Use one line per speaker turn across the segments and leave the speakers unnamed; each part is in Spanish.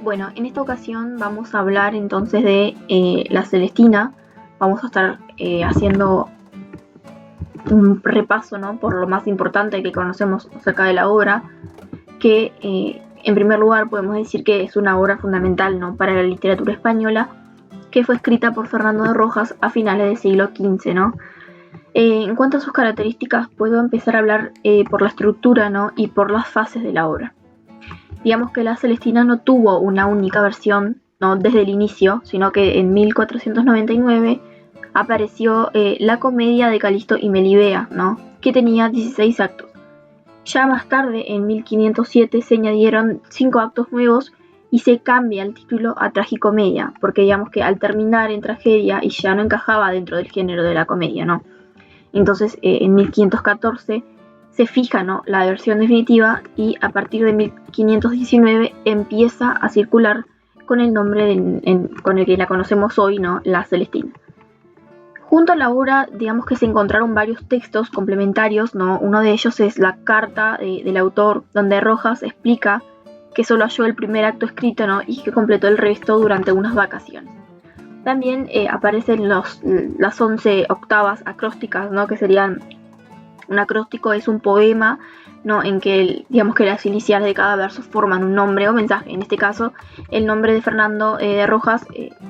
Bueno, en esta ocasión vamos a hablar entonces de la Celestina. Vamos a estar haciendo un repaso, ¿no?, por lo más importante que conocemos acerca de la obra, que en primer lugar podemos decir que es una obra fundamental, ¿no?, para la literatura española, que fue escrita por Fernando de Rojas a finales del siglo XV, ¿no? En cuanto a sus características, puedo empezar a hablar por la estructura, ¿no?, y por las fases de la obra. Digamos que la Celestina no tuvo una única versión, ¿no?, desde el inicio, sino que en 1499 apareció la comedia de Calisto y Melibea, ¿no?, que tenía 16 actos. Ya más tarde, en 1507, se añadieron 5 actos nuevos y se cambia el título a tragicomedia, porque digamos que al terminar en tragedia y ya no encajaba dentro del género de la comedia, ¿no? Entonces, en 1514 se fija, ¿no?, la versión definitiva, y a partir de 1519 empieza a circular con el nombre con el que la conocemos hoy, ¿no?, la Celestina. Junto a la obra, digamos que se encontraron varios textos complementarios, ¿no? Uno de ellos es la carta del autor, donde Rojas explica que solo halló el primer acto escrito, ¿no?, y que completó el resto durante unas vacaciones. También aparecen las 11 octavas acrósticas, ¿no?, que serían... Un acróstico es un poema, ¿no?, en que digamos que las iniciales de cada verso forman un nombre o mensaje. En este caso, el nombre de Fernando de Rojas,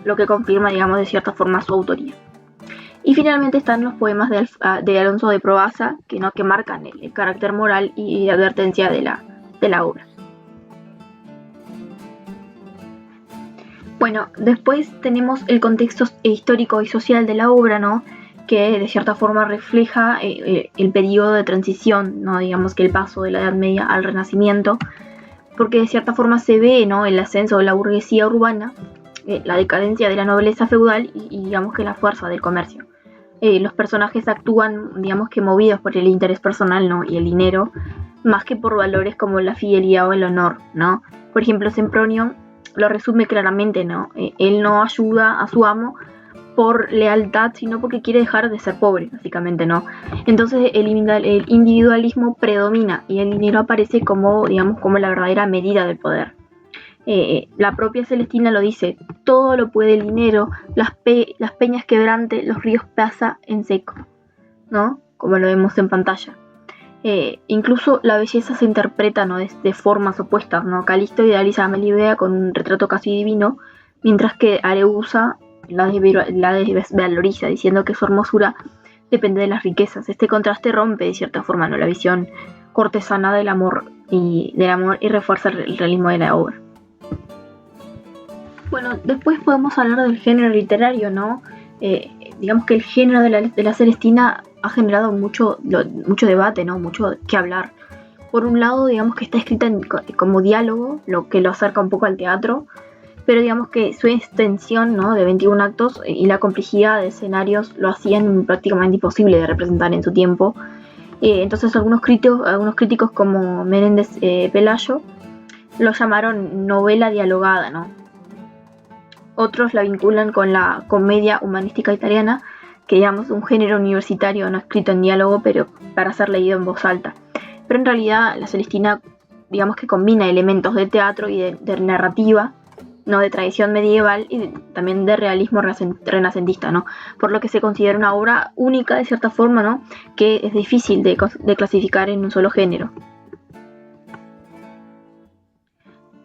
lo que confirma, digamos, de cierta forma su autoría. Y finalmente están los poemas de Alonso de Proaza, que marcan el carácter moral y de advertencia de la obra. Bueno, después tenemos el contexto histórico y social de la obra, ¿no?, que de cierta forma refleja el periodo de transición, ¿no?, digamos que el paso de la Edad Media al Renacimiento, porque de cierta forma se ve, ¿no?, el ascenso de la burguesía urbana, la decadencia de la nobleza feudal y digamos que la fuerza del comercio. Los personajes actúan, digamos que movidos por el interés personal, ¿no?, y el dinero, más que por valores como la fidelidad o el honor, ¿no? Por ejemplo, Sempronio lo resume claramente, ¿no? Él no ayuda a su amo por lealtad, sino porque quiere dejar de ser pobre, básicamente, ¿no? Entonces el individualismo predomina y el dinero aparece como, digamos, como la verdadera medida del poder. La propia Celestina lo dice: todo lo puede el dinero, las peñas quebrante, los ríos pasa en seco, ¿no?, como lo vemos en pantalla. Incluso la belleza se interpreta, ¿no?, de formas opuestas, ¿no? Calisto idealiza a Melibea con un retrato casi divino, mientras que Areusa la desvaloriza, diciendo que su hermosura depende de las riquezas. Este contraste rompe de cierta forma, ¿no?, la visión cortesana del amor y refuerza el realismo de la obra. Bueno, después podemos hablar del género literario, ¿no? Digamos que el género de la Celestina ha generado mucho debate, ¿no?, mucho que hablar. Por un lado, digamos que está escrita como diálogo, lo que lo acerca un poco al teatro, pero digamos que su extensión, ¿no?, de 21 actos y la complejidad de escenarios lo hacían prácticamente imposible de representar en su tiempo. Entonces algunos críticos como Menéndez Pelayo lo llamaron novela dialogada, ¿no? Otros la vinculan con la comedia humanística italiana, que digamos es un género universitario no escrito en diálogo, pero para ser leído en voz alta. Pero en realidad la Celestina, digamos que combina elementos de teatro y de narrativa, ¿no?, de tradición medieval y también de realismo renacentista, ¿no?, por lo que se considera una obra única de cierta forma, ¿no?, que es difícil de clasificar en un solo género.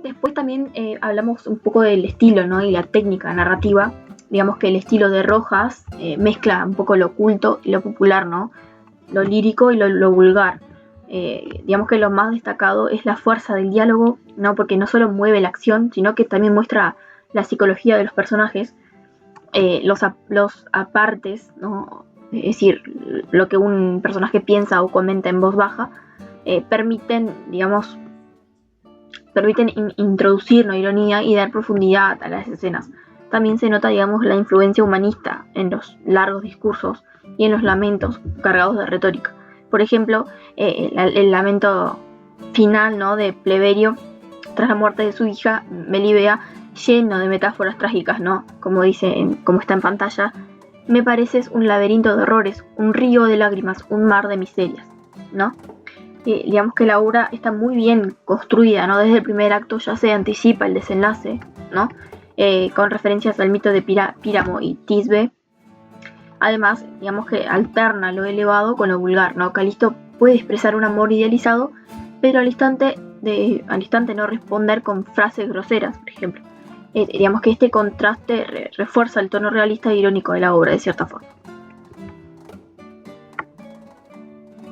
Después también hablamos un poco del estilo, ¿no?, y la técnica narrativa. Digamos que el estilo de Rojas mezcla un poco lo oculto y lo popular, ¿no?, lo lírico y lo vulgar. Digamos que lo más destacado es la fuerza del diálogo, ¿no?, porque no solo mueve la acción, sino que también muestra la psicología de los personajes, los apartes, ¿no?, es decir, lo que un personaje piensa o comenta en voz baja, permiten introducir, ¿no?, ironía y dar profundidad a las escenas. También se nota, digamos, la influencia humanista en los largos discursos y en los lamentos cargados de retórica. Por ejemplo, el lamento final, ¿no?, de Pleberio tras la muerte de su hija Melibea, lleno de metáforas trágicas, ¿no?, como está en pantalla: me pareces un laberinto de horrores, un río de lágrimas, un mar de miserias, ¿no? digamos que la obra está muy bien construida, ¿no? Desde el primer acto ya se anticipa el desenlace, ¿no? Con referencias al mito de Píramo y Tisbe. Además, digamos que alterna lo elevado con lo vulgar, ¿no? Calisto puede expresar un amor idealizado, pero al instante no responder con frases groseras, por ejemplo. Digamos que este contraste refuerza el tono realista e irónico de la obra, de cierta forma.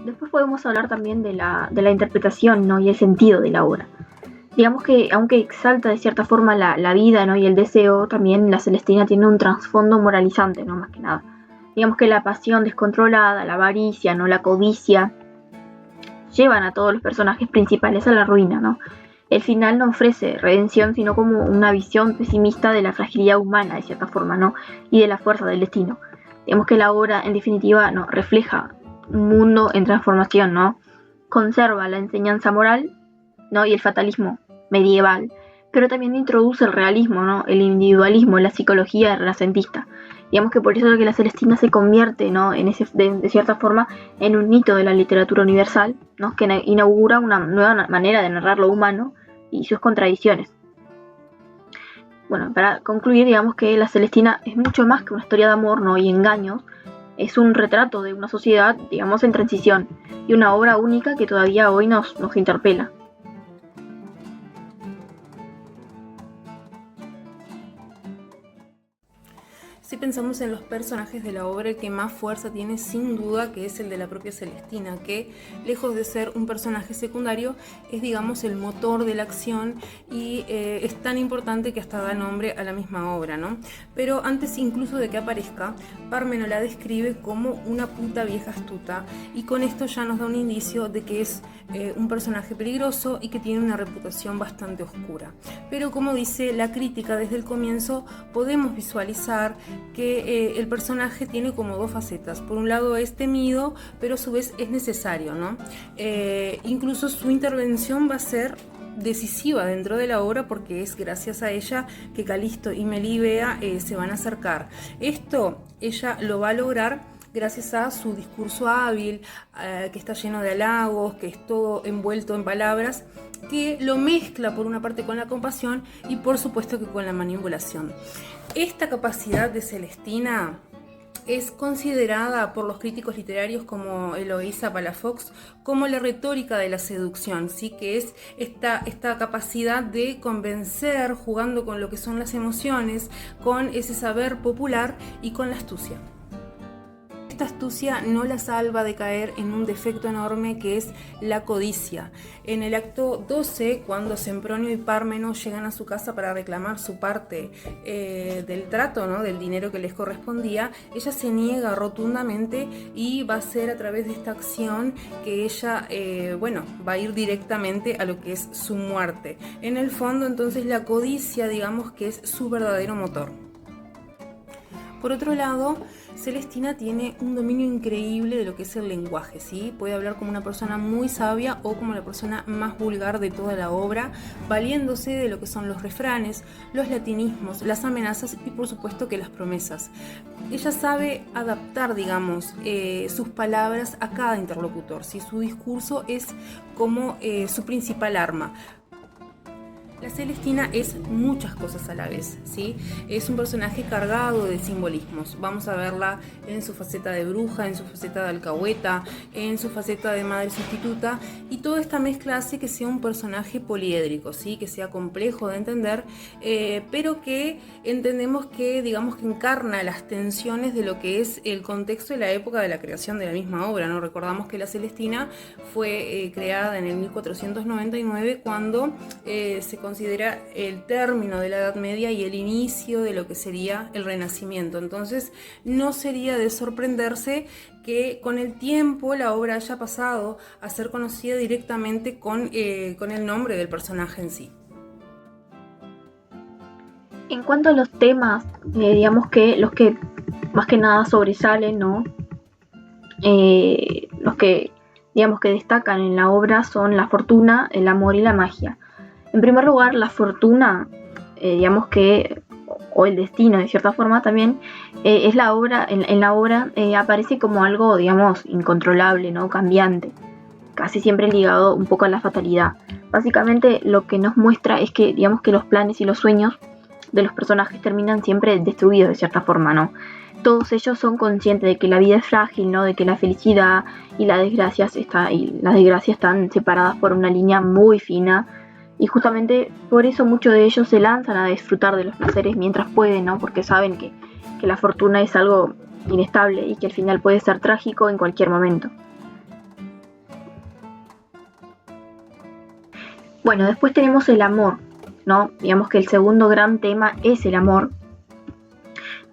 Después podemos hablar también de la interpretación, ¿no? Y el sentido de la obra. Digamos que aunque exalta de cierta forma la vida, ¿no? Y el deseo, también la Celestina tiene un trasfondo moralizante, ¿no? Más que nada. Digamos que la pasión descontrolada, la avaricia, ¿no? La codicia, llevan a todos los personajes principales a la ruina, ¿no? El final no ofrece redención, sino como una visión pesimista de la fragilidad humana, de cierta forma, ¿no? Y de la fuerza del destino. Digamos que la obra, en definitiva, no refleja un mundo en transformación, ¿no? Conserva la enseñanza moral, ¿no? Y el fatalismo medieval, pero también introduce el realismo, ¿no? El individualismo, la psicología renacentista. Digamos que por eso es que la Celestina se convierte, ¿no? De cierta forma en un hito de la literatura universal, ¿no? Que inaugura una nueva manera de narrar lo humano y sus contradicciones. Bueno, para concluir, digamos que la Celestina es mucho más que una historia de amor, ¿no? Y engaños. Es un retrato de una sociedad, digamos, en transición, y una obra única que todavía hoy nos interpela.
Si pensamos en los personajes de la obra, el que más fuerza tiene sin duda que es el de la propia Celestina, que lejos de ser un personaje secundario es, digamos, el motor de la acción y es tan importante que hasta da nombre a la misma obra, ¿no? Pero antes incluso de que aparezca, Parmeno la describe como una puta vieja astuta, y con esto ya nos da un indicio de que es un personaje peligroso y que tiene una reputación bastante oscura. Pero como dice la crítica desde el comienzo, podemos visualizar que el personaje tiene como dos facetas. Por un lado es temido, pero a su vez es necesario, ¿no? Incluso su intervención va a ser decisiva dentro de la obra, porque es gracias a ella que Calisto y Melibea se van a acercar. Esto ella lo va a lograr gracias a su discurso hábil, que está lleno de halagos, que es todo envuelto en palabras, que lo mezcla por una parte con la compasión y por supuesto que con la manipulación. Esta capacidad de Celestina es considerada por los críticos literarios como Eloísa Palafox como la retórica de la seducción, ¿sí? Que es esta capacidad de convencer jugando con lo que son las emociones, con ese saber popular y con la astucia. Esta astucia no la salva de caer en un defecto enorme, que es la codicia. En el acto 12, cuando Sempronio y Parmeno llegan a su casa para reclamar su parte del trato, ¿no? Del dinero que les correspondía, ella se niega rotundamente y va a ser a través de esta acción que ella va a ir directamente a lo que es su muerte. En el fondo, entonces, la codicia, digamos que es su verdadero motor. Por otro lado, Celestina tiene un dominio increíble de lo que es el lenguaje, ¿sí? Puede hablar como una persona muy sabia o como la persona más vulgar de toda la obra, valiéndose de lo que son los refranes, los latinismos, las amenazas y por supuesto que las promesas. Ella sabe adaptar, digamos, sus palabras a cada interlocutor, ¿sí? Su discurso es como su principal arma. La Celestina es muchas cosas a la vez, ¿sí? Es un personaje cargado de simbolismos. Vamos a verla en su faceta de bruja, en su faceta de alcahueta, en su faceta de madre sustituta, y toda esta mezcla hace que sea un personaje poliédrico, ¿sí? Que sea complejo de entender, pero que entendemos que, digamos, que encarna las tensiones de lo que es el contexto de la época de la creación de la misma obra, ¿no? Recordamos que la Celestina fue creada en el 1499, cuando se considera el término de la Edad Media y el inicio de lo que sería el Renacimiento. Entonces no sería de sorprenderse que con el tiempo la obra haya pasado a ser conocida directamente con el nombre del personaje en sí.
En cuanto a los temas, digamos que los que más que nada sobresalen, ¿no? Los que digamos que destacan en la obra son la fortuna, el amor y la magia. En primer lugar, la fortuna, digamos que, o el destino de cierta forma también, es la obra, en la obra aparece como algo, digamos, incontrolable, ¿no? Cambiante. casi siempre ligado un poco a la fatalidad. Básicamente lo que nos muestra es que, digamos, que los planes y los sueños de los personajes terminan siempre destruidos de cierta forma, ¿no? Todos ellos son conscientes de que la vida es frágil, ¿no? De que la felicidad y las desgracias están separadas por una línea muy fina, y justamente por eso muchos de ellos se lanzan a disfrutar de los placeres mientras pueden, ¿no? Porque saben que la fortuna es algo inestable y que al final puede ser trágico en cualquier momento. Bueno, después tenemos el amor, ¿no? Digamos que el segundo gran tema es el amor,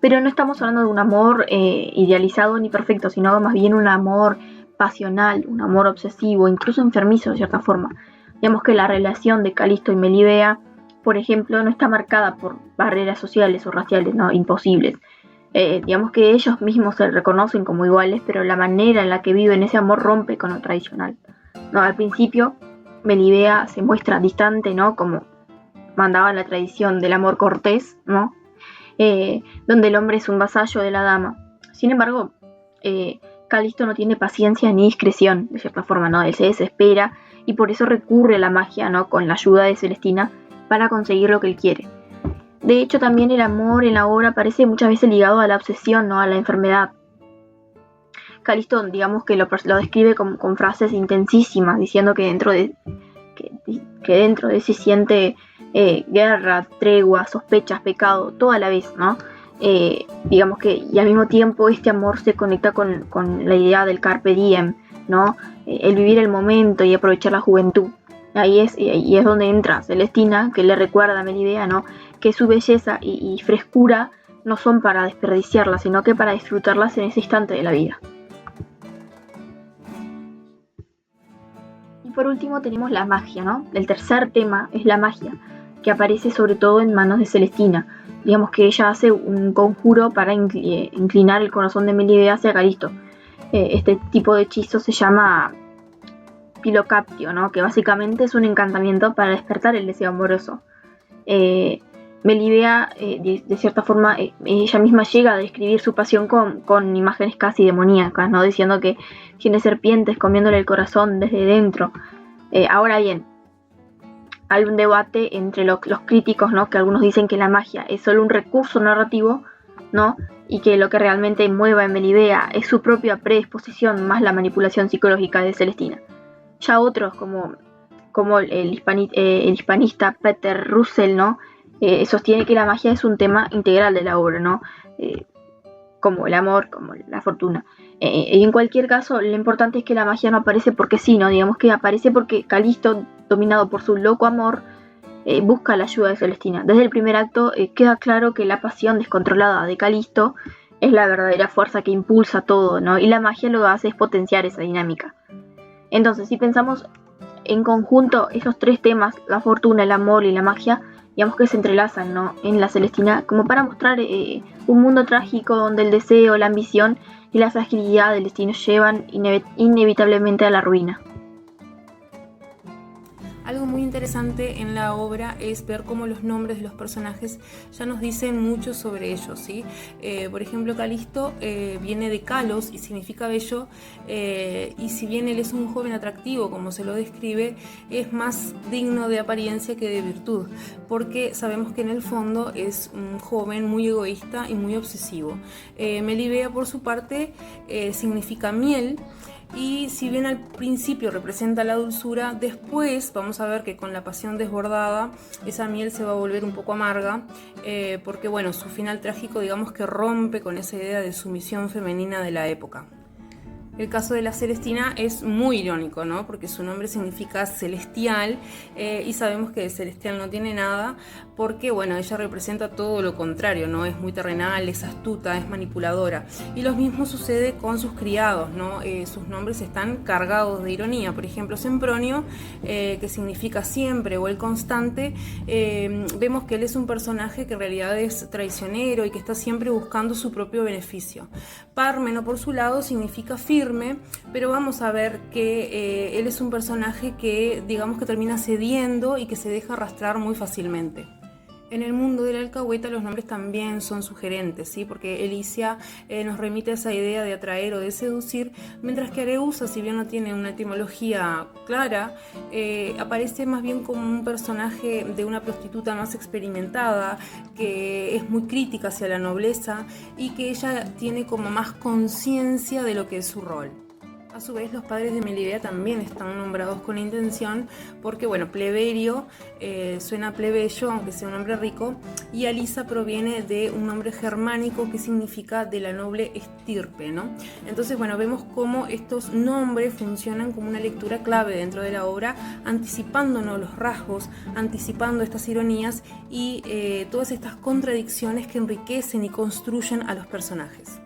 pero no estamos hablando de un amor idealizado ni perfecto, sino más bien un amor pasional, un amor obsesivo, incluso enfermizo de cierta forma. Digamos que la relación de Calisto y Melibea, por ejemplo, no está marcada por barreras sociales o raciales, ¿no? Imposibles. Digamos que ellos mismos se reconocen como iguales, pero la manera en la que viven ese amor rompe con lo tradicional, ¿no? Al principio, Melibea se muestra distante, ¿no? Como mandaba la tradición del amor cortés, ¿no? Donde el hombre es un vasallo de la dama. Sin embargo, Calisto no tiene paciencia ni discreción, de cierta forma, ¿no? Él se desespera y por eso recurre a la magia, ¿no? Con la ayuda de Celestina para conseguir lo que él quiere. De hecho, también el amor en la obra parece muchas veces ligado a la obsesión, ¿no? A la enfermedad. Calisto, digamos que lo describe con frases intensísimas, diciendo que dentro de sí siente guerra, tregua, sospechas, pecado, todo a la vez, ¿no? Digamos que, y al mismo tiempo este amor se conecta con la idea del carpe diem, ¿no? El vivir el momento y aprovechar la juventud. Ahí es donde entra Celestina, que le recuerda a Melibea, ¿no? Que su belleza y frescura no son para desperdiciarlas, sino que para disfrutarlas en ese instante de la vida. Y por último tenemos la magia, ¿no? El tercer tema es la magia, que aparece sobre todo en manos de Celestina. Digamos que ella hace un conjuro para inclinar el corazón de Melibea hacia Calisto. Este tipo de hechizo se llama pilocaptio, ¿no? Que básicamente es un encantamiento para despertar el deseo amoroso. Melibea, de cierta forma, ella misma llega a describir su pasión con imágenes casi demoníacas, ¿no? Diciendo que tiene serpientes comiéndole el corazón desde dentro. Ahora bien, hay un debate entre los críticos, ¿no? Que algunos dicen que la magia es solo un recurso narrativo, ¿no? Y que lo que realmente mueve a Melibea es su propia predisposición más la manipulación psicológica de Celestina. Ya otros, como el hispanista Peter Russell, ¿no? Sostiene que la magia es un tema integral de la obra, ¿no? Como el amor, como la fortuna. Y en cualquier caso, lo importante es que la magia no aparece porque sí, ¿no? Digamos que aparece porque Calisto, dominado por su loco amor, busca la ayuda de Celestina. Desde el primer acto queda claro que la pasión descontrolada de Calisto es la verdadera fuerza que impulsa todo, ¿no? Y la magia lo que hace es potenciar esa dinámica. Entonces, si pensamos en conjunto esos tres temas, la fortuna, el amor y la magia, digamos que se entrelazan, ¿no? En la Celestina, como para mostrar un mundo trágico donde el deseo, la ambición y la fragilidad del destino llevan inevitablemente a la ruina.
Algo muy interesante en la obra es ver cómo los nombres de los personajes ya nos dicen mucho sobre ellos, ¿sí? Por ejemplo, Calisto viene de Kalos y significa bello, y si bien él es un joven atractivo, como se lo describe, es más digno de apariencia que de virtud, porque sabemos que en el fondo es un joven muy egoísta y muy obsesivo. Melibea, por su parte, significa miel, y si bien al principio representa la dulzura, después vamos a ver que con la pasión desbordada esa miel se va a volver un poco amarga, porque bueno, su final trágico digamos que rompe con esa idea de sumisión femenina de la época. El caso de la Celestina es muy irónico, ¿no? Porque su nombre significa celestial, y sabemos que de celestial no tiene nada, porque bueno, ella representa todo lo contrario, ¿no? Es muy terrenal, es astuta, es manipuladora. Y lo mismo sucede con sus criados, ¿no? Sus nombres están cargados de ironía. Por ejemplo, Sempronio, que significa siempre o el constante, vemos que él es un personaje que en realidad es traicionero y que está siempre buscando su propio beneficio. Parmeno, por su lado, significa firme, pero vamos a ver que él es un personaje que digamos que termina cediendo y que se deja arrastrar muy fácilmente. En el mundo del alcahueta los nombres también son sugerentes, ¿sí? Porque Elicia nos remite a esa idea de atraer o de seducir, mientras que Areusa, si bien no tiene una etimología clara, aparece más bien como un personaje de una prostituta más experimentada, que es muy crítica hacia la nobleza y que ella tiene como más conciencia de lo que es su rol. A su vez, los padres de Melibea también están nombrados con intención porque, bueno, pleberio suena plebeyo, aunque sea un hombre rico, y Alisa proviene de un nombre germánico que significa de la noble estirpe, ¿no? Entonces, bueno, vemos cómo estos nombres funcionan como una lectura clave dentro de la obra, anticipándonos los rasgos, anticipando estas ironías y todas estas contradicciones que enriquecen y construyen a los personajes.